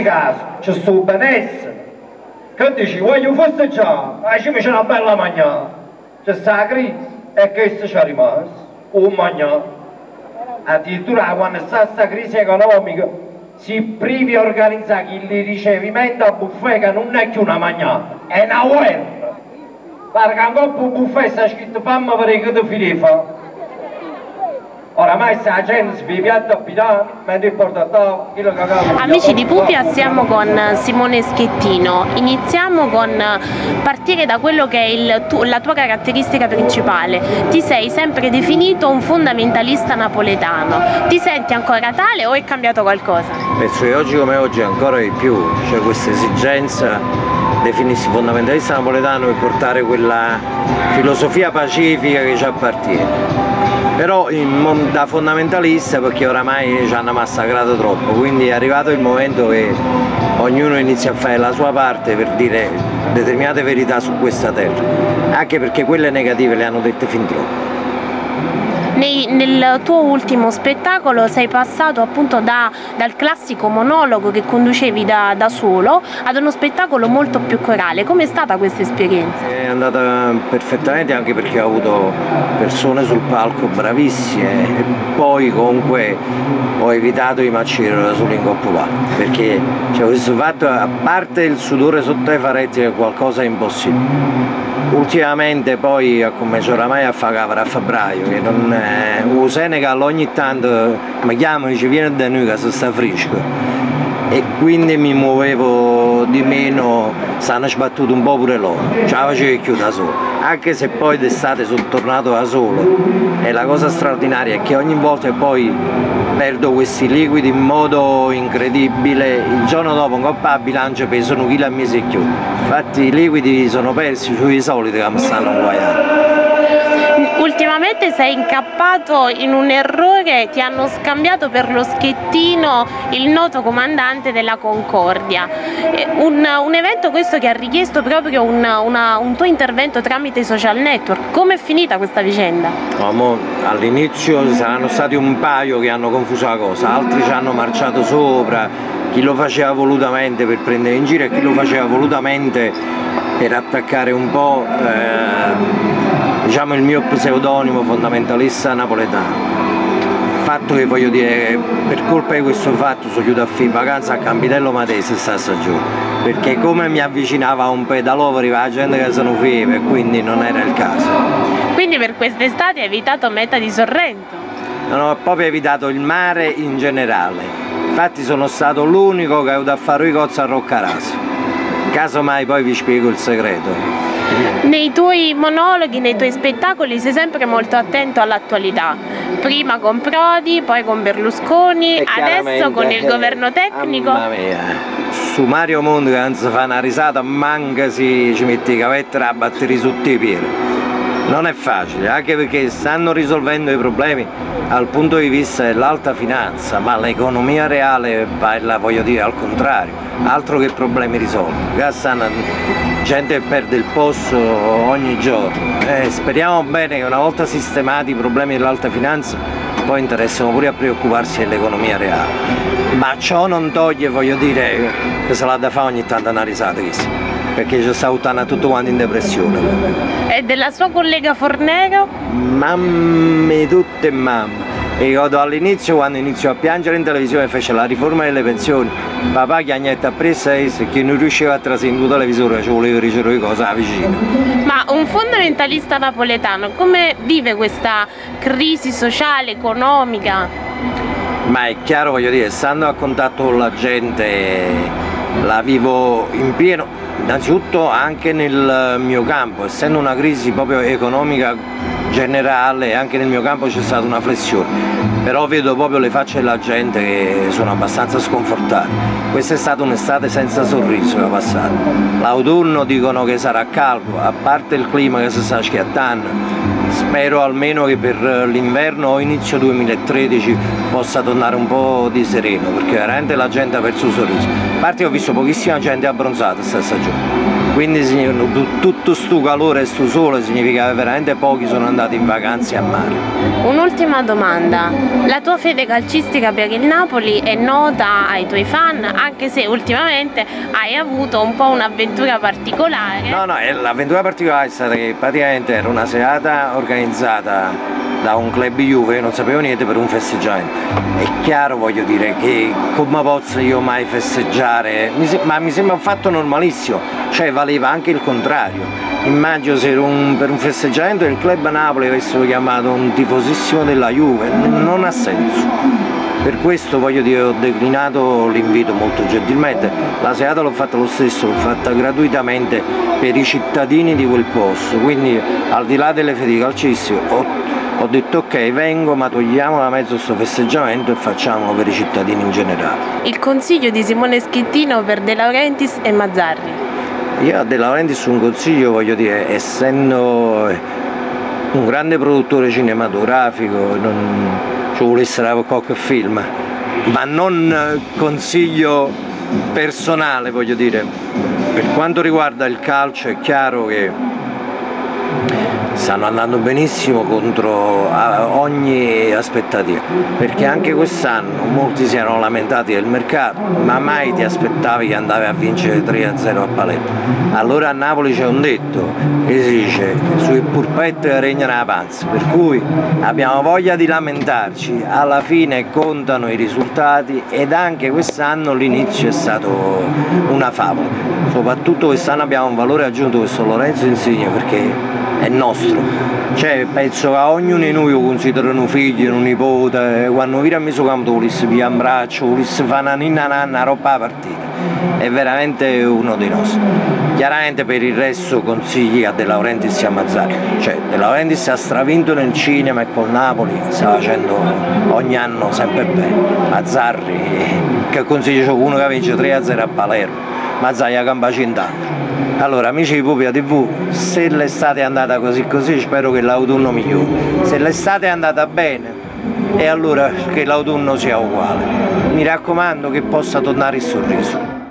caso c'è sto benessere. Che dici, voglio festeggiare, ma c'è una bella mangiata. C'è sta la crisi e questo ci è rimasto, un mangiato. Addirittura quando sta questa crisi economica si privi a organizzare il ricevimento a buffet che non è che una mangiata, è una guerra. Perché ancora un buffet sta scritto fammi per che ti filifa. Oramai sta gente si piatta a piano, mentre porta a tavola, quello che Amici di Pupia, siamo con Simone Schettino. Iniziamo con partire da quello che è la tua caratteristica principale. Ti sei sempre definito un fondamentalista napoletano. Ti senti ancora tale o è cambiato qualcosa? Penso che oggi come oggi ancora di più c'è questa esigenza di definirsi fondamentalista napoletano e portare quella filosofia pacifica che ci appartiene. Però da fondamentalista, perché oramai ci hanno massacrato troppo, quindi è arrivato il momento che ognuno inizia a fare la sua parte per dire determinate verità su questa terra, anche perché quelle negative le hanno dette fin troppo. Nel tuo ultimo spettacolo sei passato appunto dal classico monologo che conducevi da solo ad uno spettacolo molto più corale. Com'è stata questa esperienza? È andata perfettamente, anche perché ho avuto persone sul palco bravissime e poi comunque ho evitato di macire sull'incoppolato, perché c'è questo fatto, a parte il sudore sotto i faretti, è qualcosa di impossibile. Ultimamente poi ho cominciato oramai a fare a febbraio, che non il Senegal ogni tanto mi chiamano e dice vieni da noi che si sta fresco, e quindi mi muovevo di meno, stanno sbattuto un po' pure loro, ce la facevo più da solo, anche se poi d'estate sono tornato da solo, e la cosa straordinaria è che ogni volta che poi perdo questi liquidi in modo incredibile, il giorno dopo un coppa a bilancio pesano 1 chilo e mese e più. Infatti i liquidi sono persi sui soliti che mi stanno guaiando. Ultimamente sei incappato in un errore, ti hanno scambiato per lo Schettino, il noto comandante della Concordia. Un evento questo che ha richiesto proprio un tuo intervento tramite i social network. Com'è finita questa vicenda? All'inizio saranno stati un paio che hanno confuso la cosa, altri ci hanno marciato sopra, chi lo faceva volutamente per prendere in giro e chi lo faceva volutamente per attaccare un po' diciamo il mio pseudonimo fondamentalista napoletano. Fatto che voglio dire, per colpa di questo fatto sono chiuso a fine vacanza a Campitello Matese sta stagione, perché come mi avvicinava a un pedalò arriva la gente che se ne feva e quindi non era il caso. Quindi per quest'estate hai evitato Meta di Sorrento? Non ho proprio evitato il mare in generale, infatti sono stato l'unico che ha avuto a fare i cozzi a Roccaraso. Casomai poi vi spiego il segreto. Nei tuoi monologhi, nei tuoi spettacoli sei sempre molto attento all'attualità, prima con Prodi, poi con Berlusconi, adesso con il governo tecnico. Mamma mia, su Mario Monti che non si fa una risata, manca si ci mette i cavetti a battere sotto i piedi. Non è facile, anche perché stanno risolvendo i problemi dal punto di vista dell'alta finanza, ma l'economia reale parla, voglio dire, al contrario, altro che problemi risolti. Gente che perde il posto ogni giorno. Speriamo bene che una volta sistemati i problemi dell'alta finanza poi interessano pure a preoccuparsi dell'economia reale. Ma ciò non toglie, voglio dire, che se l'ha da fare ogni tanto una risata, perché ci sta buttando tutto quanto in depressione. E della sua collega Fornero? Mamme, tutte mamme. Ricordo all'inizio, quando iniziò a piangere in televisione, fece la riforma delle pensioni, papà chiagnetta appresso a esso, che non riusciva a trasire in televisore, ci voleva ricevere cose vicino. Ma un fondamentalista napoletano come vive questa crisi sociale, economica? Ma è chiaro, voglio dire, stando a contatto con la gente la vivo in pieno, innanzitutto anche nel mio campo, essendo una crisi proprio economica generale, anche nel mio campo c'è stata una flessione, però vedo proprio le facce della gente che sono abbastanza sconfortate. Questa è stata un'estate senza sorriso che è passata. L'autunno dicono che sarà caldo, a parte il clima che si sta schiattando, spero almeno che per l'inverno o inizio 2013 possa tornare un po' di sereno, perché veramente la gente ha perso il sorriso. A parte che ho visto pochissima gente abbronzata questa stagione. quindi tutto sto calore e sto sole significa che veramente pochi sono andati in vacanze a mare. Un'ultima domanda, la tua fede calcistica per il Napoli è nota ai tuoi fan, anche se ultimamente hai avuto un po' un'avventura particolare? No, l'avventura particolare è stata che praticamente era una serata organizzata da un club Juve, non sapevo niente, per un festeggiamento. È chiaro, voglio dire, che come posso io mai festeggiare, ma mi sembra un fatto normalissimo, cioè valeva anche il contrario. Immagino se per un festeggiamento del club Napoli avessero chiamato un tifosissimo della Juve, non ha senso. Per questo, voglio dire, ho declinato l'invito molto gentilmente. La serata l'ho fatta lo stesso, l'ho fatta gratuitamente per i cittadini di quel posto, quindi al di là delle fedi calcistiche ho detto ok, vengo, ma togliamo da mezzo questo festeggiamento e facciamolo per i cittadini in generale. Il consiglio di Simone Schettino per De Laurentiis e Mazzarri? Io a De Laurentiis un consiglio, voglio dire, essendo un grande produttore cinematografico, ci volesse dare qualche film, ma non consiglio personale, voglio dire. Per quanto riguarda il calcio è chiaro che stanno andando benissimo contro ogni aspettativa, perché anche quest'anno molti si erano lamentati del mercato, ma mai ti aspettavi che andavi a vincere 3-0 a Palermo. Allora a Napoli c'è un detto che si dice sui purpette regna la panza, per cui abbiamo voglia di lamentarci, alla fine contano i risultati ed anche quest'anno l'inizio è stato una favola, soprattutto quest'anno abbiamo un valore aggiunto questo Lorenzo Insigne perché è nostro, cioè penso che a ognuno di noi lo considerano figlio, un nipote, quando viene a me su campo volesse via un braccio, volesse fare una ninna nanna, roba a partita, è veramente uno dei nostri. Chiaramente per il resto consigli a De Laurentiis e a Mazzarri, cioè De Laurentiis ha stravinto nel cinema e col Napoli sta facendo ogni anno sempre bene. Mazzarri, che consiglio uno che vince 3-0 a Palermo, Mazzarri a Campaci intanto. Allora amici di Popia TV, se l'estate è andata così così spero che l'autunno migliori, se l'estate è andata bene e allora che l'autunno sia uguale, mi raccomando che possa tornare il sorriso.